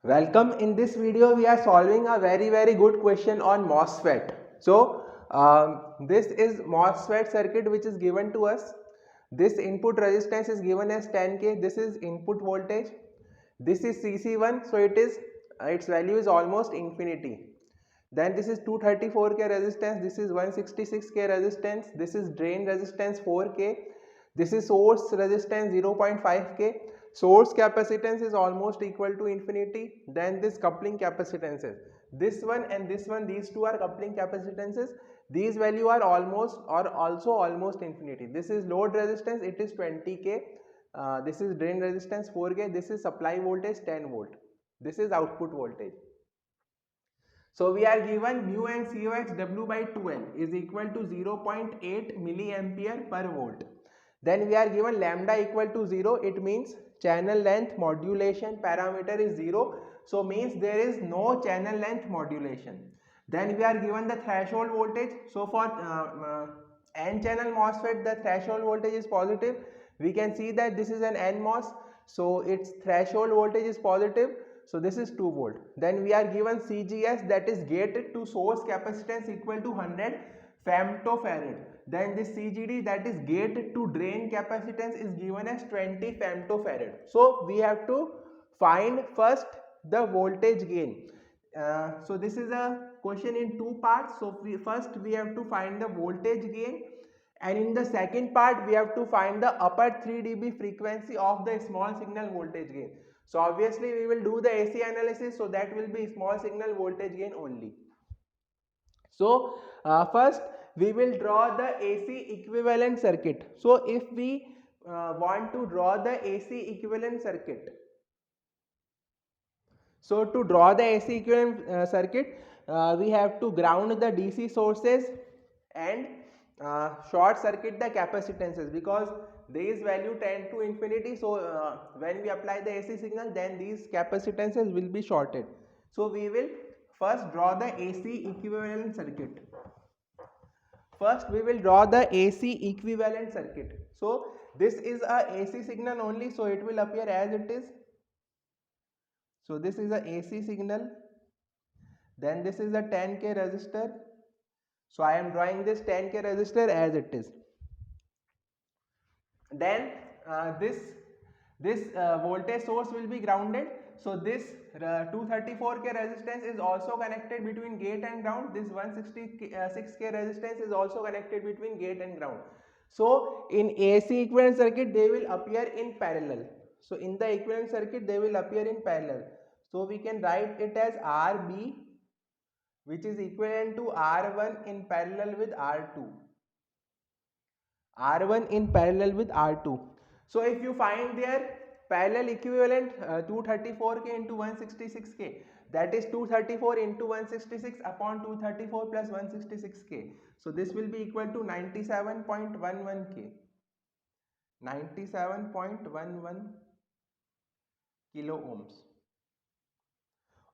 Welcome. In this video we are solving a very good question on MOSFET. So this is MOSFET circuit which is given to us. This input resistance is given as 10k. This is input voltage. This is CC1, so its value is almost infinity. Then this is 234k resistance. This is 166k resistance. This is drain resistance 4k. This is source resistance 0.5k. Source capacitance is almost equal to infinity. Then this coupling capacitances, this one and this one, these two are coupling capacitances. These value are almost or also almost infinity. This is load resistance, it is 20k. This is drain resistance 4k. This is supply voltage 10 volt. This is output voltage. So we are given mu and COX W by 2L is equal to 0.8 milliampere per volt. Then we are given lambda equal to 0. It means channel length modulation parameter is 0. So means there is no channel length modulation. Then we are given the threshold voltage. So for N channel MOSFET the threshold voltage is positive. We can see that this is an NMOS. So its threshold voltage is positive. So this is 2 volt. Then we are given CGS, that is gate to source capacitance equal to 100 femtofarad. Then this CGD, that is gate to drain capacitance, is given as 20 femtofarad. So we have to find first the voltage gain. So this is a question in two parts. So first we have to find the voltage gain, and in the second part we have to find the upper 3 dB frequency of the small signal voltage gain. So obviously we will do the AC analysis, so that will be small signal voltage gain only. So first we will draw the AC equivalent circuit. So if we want to draw the AC equivalent circuit, so to draw the AC equivalent circuit, we have to ground the DC sources and short circuit the capacitances, because these value tend to infinity. So when we apply the AC signal, then these capacitances will be shorted. So we will first draw the AC equivalent circuit. First we will draw the AC equivalent circuit. So this is a AC signal only, so it will appear as it is. So this is a AC signal. Then this is a 10k resistor. So I am drawing this 10k resistor as it is. Then this voltage source will be grounded. So this 234k resistance is also connected between gate and ground. This 166k resistance is also connected between gate and ground. So in AC equivalent circuit they will appear in parallel. So in the equivalent circuit they will appear in parallel. So we can write it as RB, which is equivalent to R1 in parallel with R2. R1 in parallel with R2. So if you find their parallel equivalent, 234k into 166k, that is 234 into 166 upon 234 plus 166k. So this will be equal to 97.11k. 97.11 kilo ohms.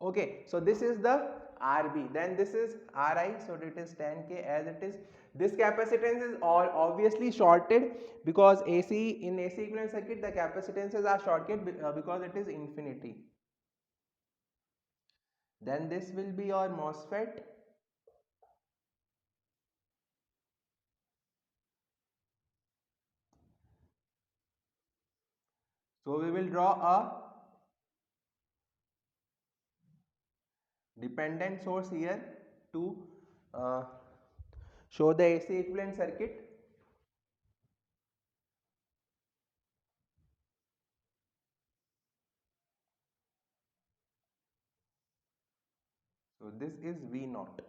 Okay, so this is the RB, then this is RI, so it is 10k as it is. This capacitance is all obviously shorted, because in AC equivalent circuit the capacitances are shorted because it is infinity. Then this will be your MOSFET. So we will draw a dependent source here to show the AC equivalent circuit. So this is V naught.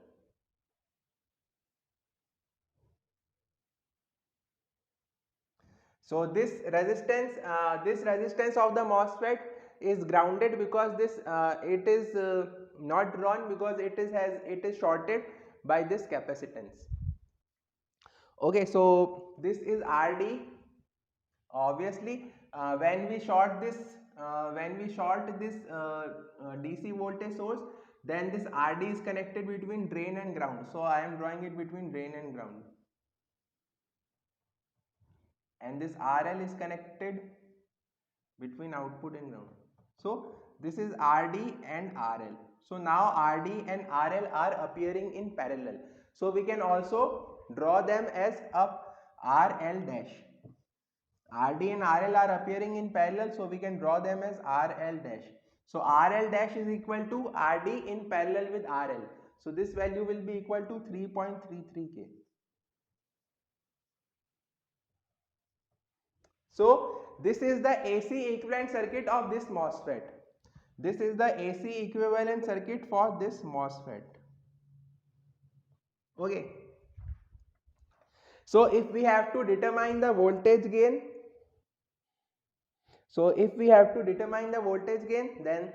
So this resistance of the MOSFET is grounded, because this it is not drawn, because it is shorted by this capacitance. Okay, so this is RD. Obviously, when we short this DC voltage source, then this RD is connected between drain and ground. So I am drawing it between drain and ground. And this RL is connected between output and ground. So this is RD and RL. So now RD and RL are appearing in parallel. So we can also draw them as a RL dash. RD and RL are appearing in parallel, so we can draw them as RL dash. So RL dash is equal to RD in parallel with RL. So this value will be equal to 3.33K. So this is the AC equivalent circuit of this MOSFET. This is the AC equivalent circuit for this MOSFET. Okay. So if we have to determine the voltage gain, then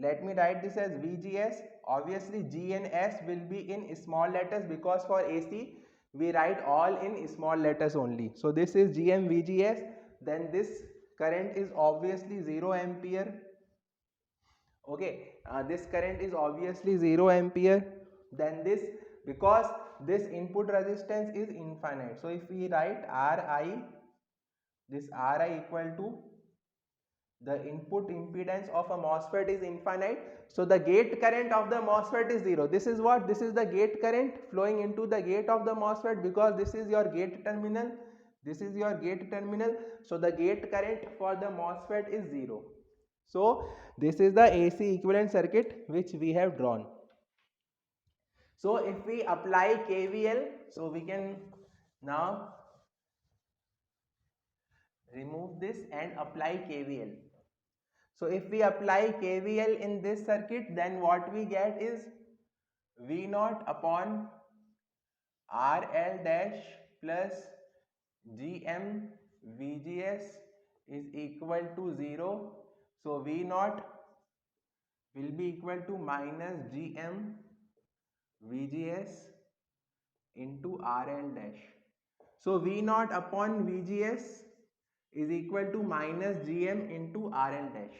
let me write this as VGS. Obviously G and S will be in small letters because for AC we write all in small letters only. So this is GM VGS. Then this current is obviously 0 ampere. Okay, this current is obviously 0 ampere. Then this, because this input resistance is infinite, so if we write Ri, this Ri equal to the input impedance of a MOSFET is infinite, so the gate current of the MOSFET is 0. This is what? This is the gate current flowing into the gate of the MOSFET, because this is your gate terminal, this is your gate terminal, so the gate current for the MOSFET is 0. So this is the AC equivalent circuit which we have drawn. So if we apply KVL, so we can now remove this and apply KVL. So if we apply KVL in this circuit, then what we get is V0 upon RL dash plus GM VGS is equal to 0. So V0 will be equal to minus GM VGS into RL dash. So V0 upon VGS is equal to minus GM into RL dash.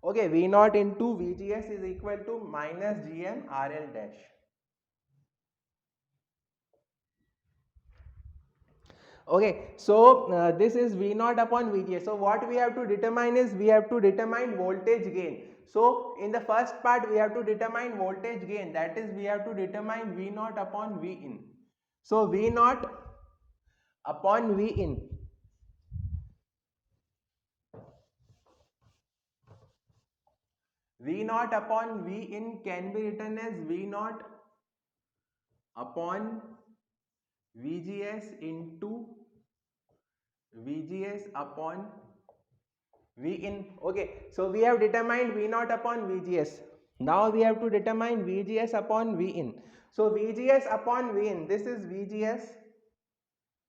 Okay, V0 into VGS is equal to minus GM RL dash. Okay, so this is V0 upon VGS. So what we have to determine is, we have to determine voltage gain. So in the first part we have to determine voltage gain, that is we have to determine V0 upon Vin. So V0 upon Vin, V0 upon Vin can be written as V0 upon VGS into VGS upon Vin. Okay, so we have determined V0 upon VGS. Now we have to determine VGS upon Vin. So VGS upon Vin, this is VGS,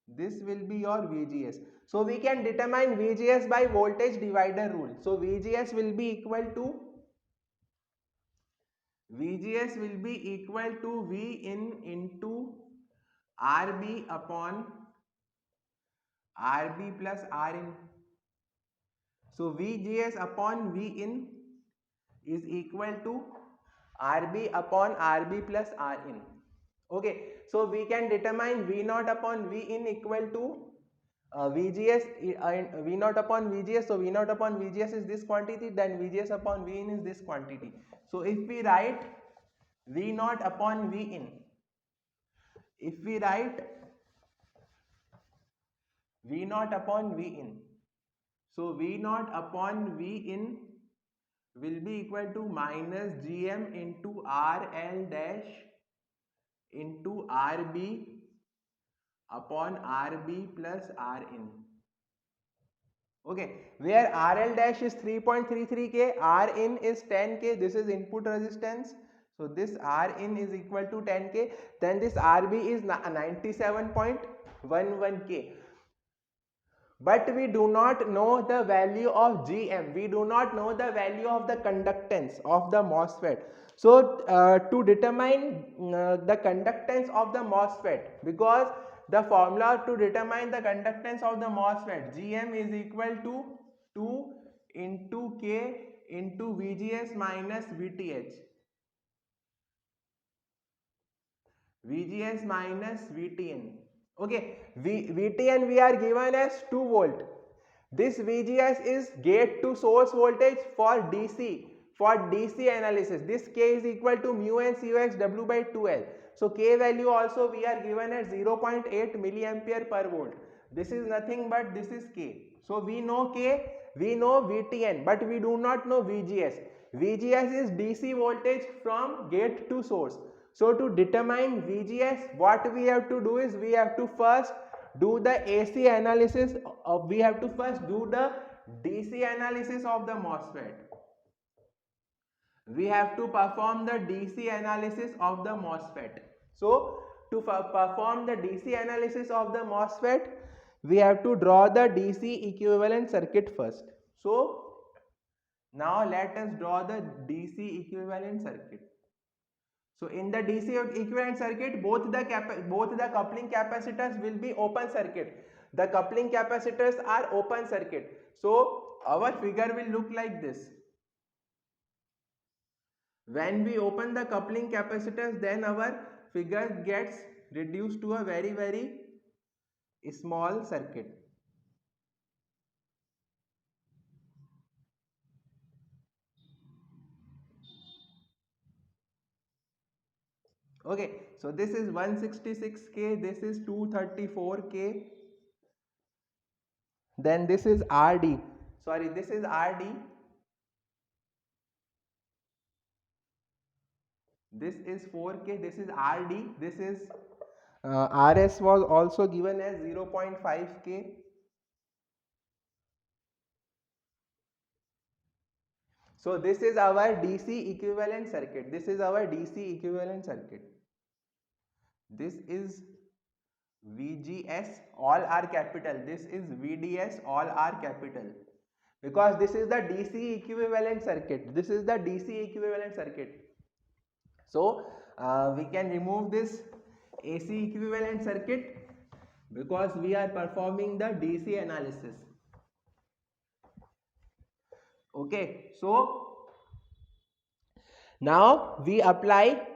this will be your VGS. So we can determine VGS by voltage divider rule. So VGS will be equal to Vin into RB upon RB plus Rin. So VGS upon Vin is equal to RB upon RB plus Rin. Okay, so we can determine V0 upon Vin equal to VGS V0 upon VGS. So V0 upon VGS is this quantity, then VGS upon Vin is this quantity. So if we write V0 upon Vin, if we write V0 upon Vin, so V0 upon Vin will be equal to minus GM into RL dash into RB upon RB plus Rin. Okay, where RL dash is 3.33K, Rin is 10K, this is input resistance. So this Rin is equal to 10K, then this RB is 97.11K. But we do not know the value of GM, we do not know the value of the conductance of the MOSFET. So to determine the conductance of the MOSFET, because the formula to determine the conductance of the MOSFET, GM is equal to 2 into K into VGS minus VTH. VGS minus VTN. Okay, VTN we are given as 2 volt. This VGS is gate to source voltage for DC analysis. This K is equal to mu n CoX W by 2L. So K value also we are given at 0.8 milliampere per volt. This is nothing but this is K. So we know K, we know VTN, but we do not know VGS. VGS is DC voltage from gate to source. So to determine VGS, what we have to do is we have to first do the AC analysis of, we have to first do the DC analysis of the MOSFET. We have to perform the DC analysis of the MOSFET. So to perform the DC analysis of the MOSFET, we have to draw the DC equivalent circuit first. So now let us draw the DC equivalent circuit. So in the DC equivalent circuit, both the coupling capacitors will be open circuit. The coupling capacitors are open circuit. So our figure will look like this. When we open the coupling capacitors, then our figure gets reduced to a very small circuit. Okay, so this is 166K, this is 234K, then this is RD, sorry, this is RD, this is 4K, this is RD, this is RS was also given as 0.5K. So this is our DC equivalent circuit. This is our DC equivalent circuit. This is VGS, all are capital. This is VDS, all are capital. Because this is the DC equivalent circuit. This is the DC equivalent circuit. So we can remove this AC equivalent circuit because we are performing the DC analysis. Okay, so now we apply.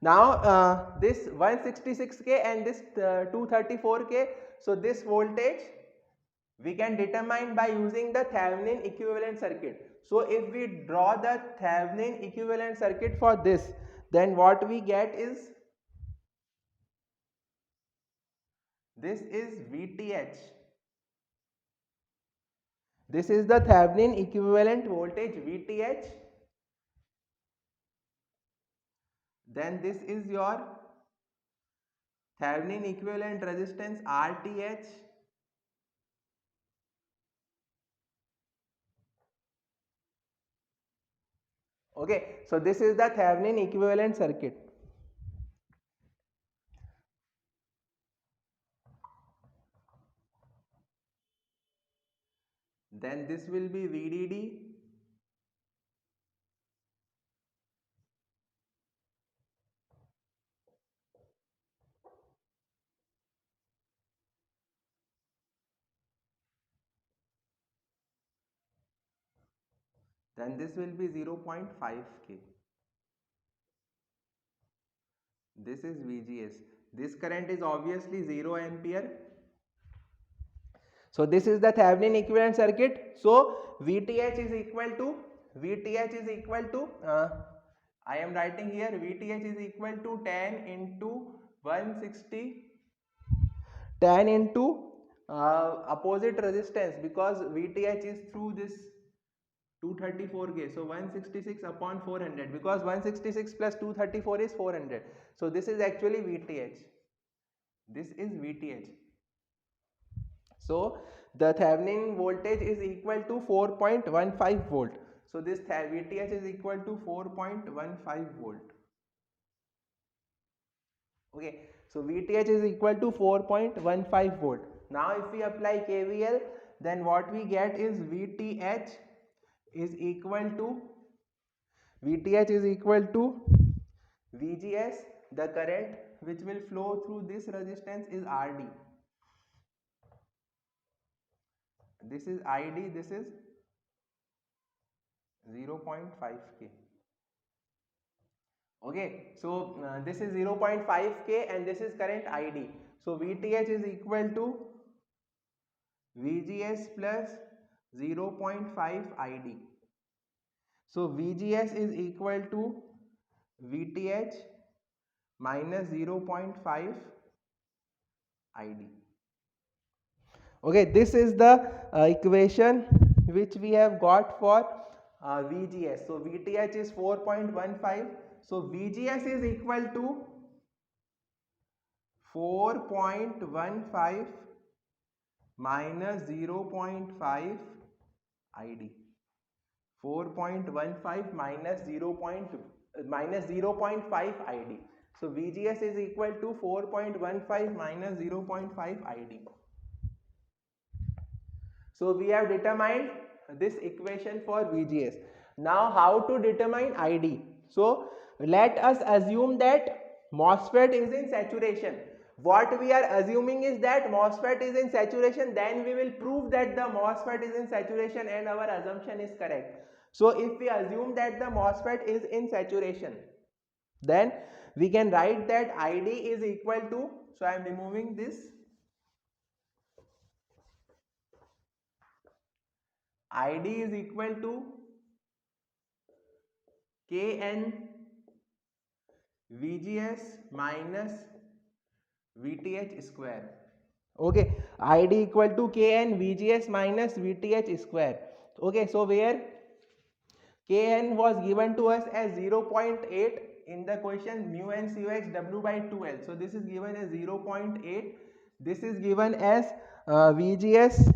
Now this 166K and this 234K, so this voltage we can determine by using the Thevenin equivalent circuit. So if we draw the Thevenin equivalent circuit for this, then what we get is, this is VTH. This is the Thevenin equivalent voltage VTH. Then this is your Thevenin equivalent resistance RTH. Okay, so this is the Thevenin equivalent circuit. Then this will be VDD. Then this will be 0.5K. This is VGS. This current is obviously 0 ampere. So this is the Thevenin equivalent circuit. So VTH is equal to I am writing here VTH is equal to 10 into 160, 10 into opposite resistance, because VTH is through this 234K. So 166 upon 400, because 166 plus 234 is 400. So this is actually VTH. This is VTH. So the Thevenin voltage is equal to 4.15 volt. So this VTH is equal to 4.15 volt. Okay, so VTH is equal to 4.15 volt. Now if we apply KVL, then what we get is VTH is equal to VGS. The current which will flow through this resistance is RD. This is ID, this is 0.5K. Okay, so this is 0.5K and this is current ID. So VTH is equal to VGS plus 0.5 ID. So VGS is equal to VTH minus 0.5 ID. Okay, this is the equation which we have got for VGS. So VTH is 4.15. So VGS is equal to 4.15 minus 0.5 ID. 4.15 minus 0.5 ID. So VGS is equal to 4.15 minus 0.5 ID. So we have determined this equation for VGS. Now how to determine ID? So let us assume that MOSFET is in saturation. What we are assuming is that MOSFET is in saturation, then we will prove that the MOSFET is in saturation and our assumption is correct. So if we assume that the MOSFET is in saturation, then we can write that ID is equal to, so I am removing this, ID is equal to Kn VGS minus VTH square. Okay, ID equal to Kn VGS minus VTH square. Okay, so where Kn was given to us as 0.8 in the question, mu and Cuh W by 2L. So this is given as 0.8. This is given as VGS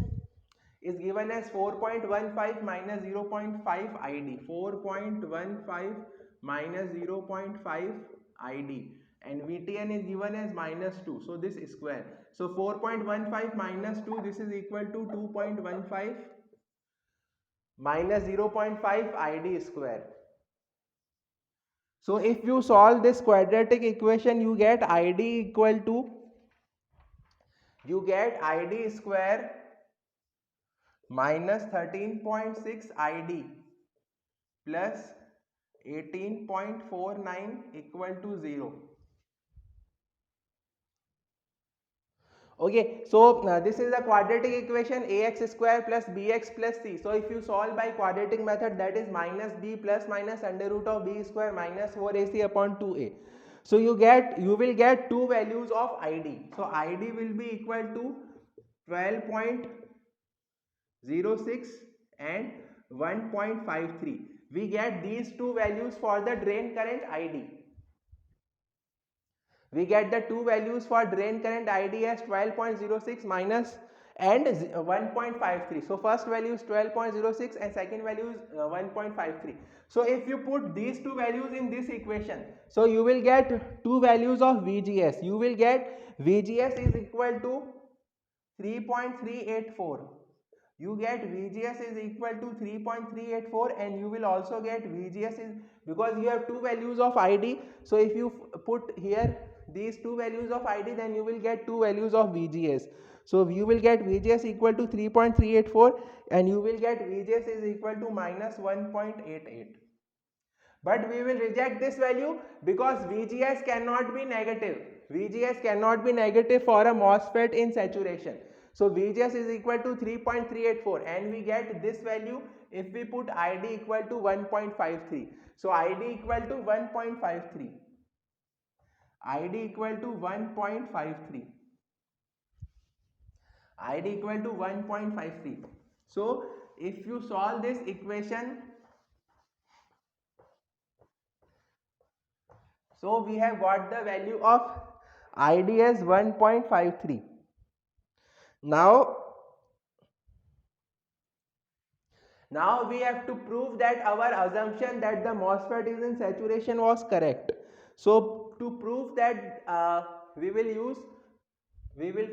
is given as 4.15 minus 0.5 ID. 4.15 minus 0.5 ID. And VTN is given as minus 2. So this is square. So 4.15 minus 2, this is equal to 2.15 minus 0.5 ID square. So if you solve this quadratic equation, you get ID equal to, you get ID square minus 13.6 ID plus 18.49 equal to 0. Okay, so this is a quadratic equation, ax square plus bx plus c. So if you solve by quadratic method, that is minus b plus minus under root of b square minus 4ac upon 2a. So you will get two values of id. So id will be equal to 12.06 and 1.53. We get these two values for the drain current id. We get the two values for drain current ID as 12.06 minus and 1.53. So first value is 12.06 and second value is 1.53. So if you put these two values in this equation, so you will get two values of VGS. You will get VGS is equal to 3.384. You get VGS is equal to 3.384 and you will also get VGS is, because you have two values of ID. So if you put here these two values of ID, then you will get two values of VGS. So you will get VGS equal to 3.384 and you will get VGS is equal to minus 1.88. But we will reject this value because VGS cannot be negative. VGS cannot be negative for a MOSFET in saturation. So VGS is equal to 3.384 and we get this value if we put ID equal to 1.53. So ID equal to 1.53. ID equal to 1.53. ID equal to 1.53. So if you solve this equation, so we have got the value of ID as 1.53. Now we have to prove that our assumption that the MOSFET is in saturation was correct. So to prove that we will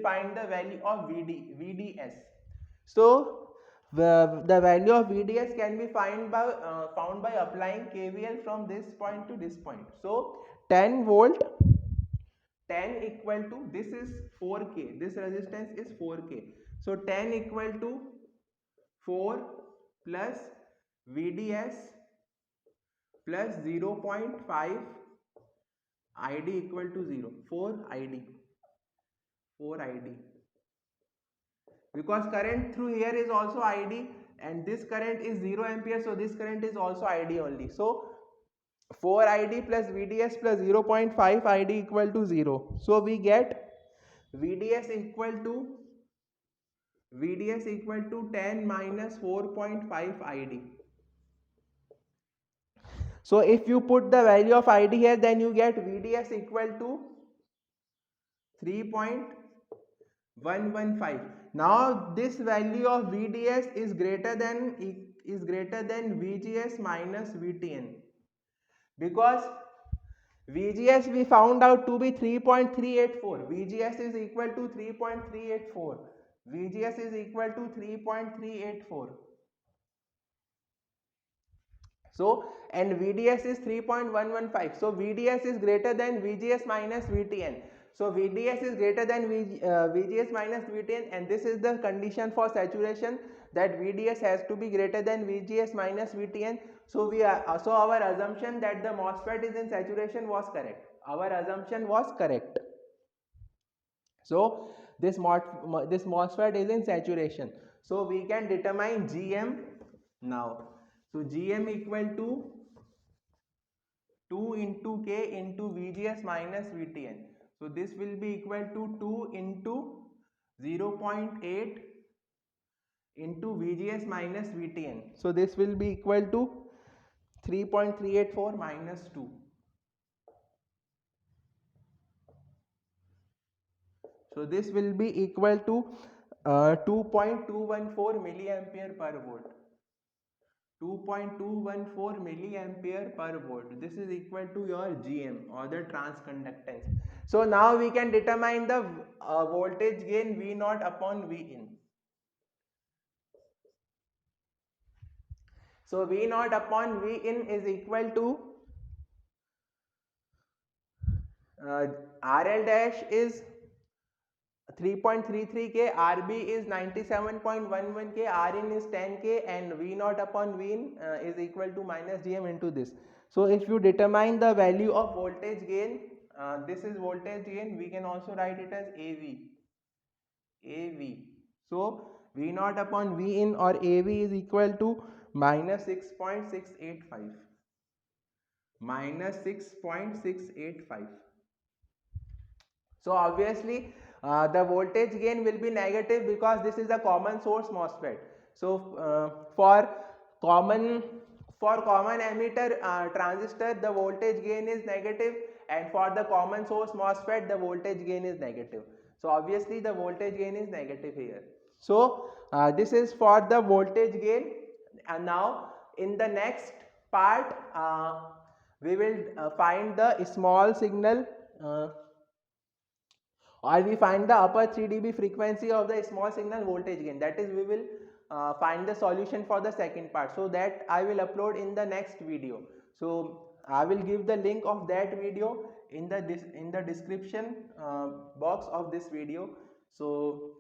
find the value of VDS. So the value of VDS can be found by applying KVL from this point to this point. So 10 volt, 10 equal to, this is 4K, this resistance is 4K. So 10 equal to 4 plus VDS plus 0.5 ID equal to 0. 4 ID because current through here is also ID and this current is 0 ampere, so this current is also ID only. So 4 ID plus VDS plus 0.5 ID equal to 0. So we get VDS equal to 10 minus 4.5 ID. So if you put the value of ID here, then you get VDS equal to 3.115. Now this value of VDS is greater than VGS minus VTN, because VGS we found out to be 3.384. VGS is equal to 3.384. VGS is equal to 3.384. So, and VDS is 3.115. So, VDS is greater than VGS minus VTN. So, VDS is greater than VGS minus VTN, and this is the condition for saturation, that VDS has to be greater than VGS minus VTN. So, so our assumption that the MOSFET is in saturation was correct. Our assumption was correct. So, this MOSFET is in saturation. So, we can determine GM now. So GM equal to 2 into K into VGS minus VTN. So this will be equal to 2 into 0.8 into VGS minus VTN. So this will be equal to 3.384 minus 2. So this will be equal to 2.214 milliampere per volt. 2.214 milliampere per volt. This is equal to your GM, or the transconductance. So now we can determine the voltage gain V0 upon Vin. So V0 upon Vin is equal to RL dash is 3.33 K, RB is 97.11 K, Rin is 10 K, and V0 upon Vin is equal to minus GM into this. So if you determine the value of voltage gain, this is voltage gain, we can also write it as AV. So V0 upon Vin or AV is equal to minus 6.685. Minus 6.685. So obviously the voltage gain will be negative because this is a common source MOSFET. So for common emitter transistor, the voltage gain is negative, and for the common source MOSFET the voltage gain is negative. So obviously the voltage gain is negative here. So this is for the voltage gain, and now in the next part we will find the small signal or we find the upper 3 dB frequency of the small signal voltage gain. That is, we will find the solution for the second part. So that I will upload in the next video. So I will give the link of that video in the description box of this video. So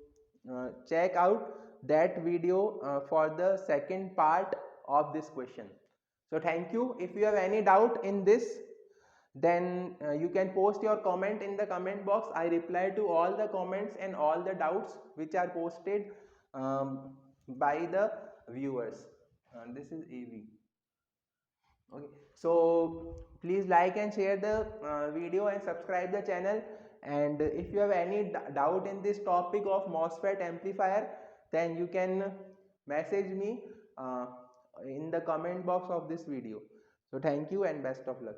check out that video for the second part of this question. So thank you. If you have any doubt in this, then you can post your comment in the comment box. I reply to all the comments and all the doubts which are posted by the viewers. This is AV. Okay, so please like and share the video and subscribe the channel. And if you have any doubt in this topic of MOSFET amplifier, then you can message me in the comment box of this video. So thank you and best of luck.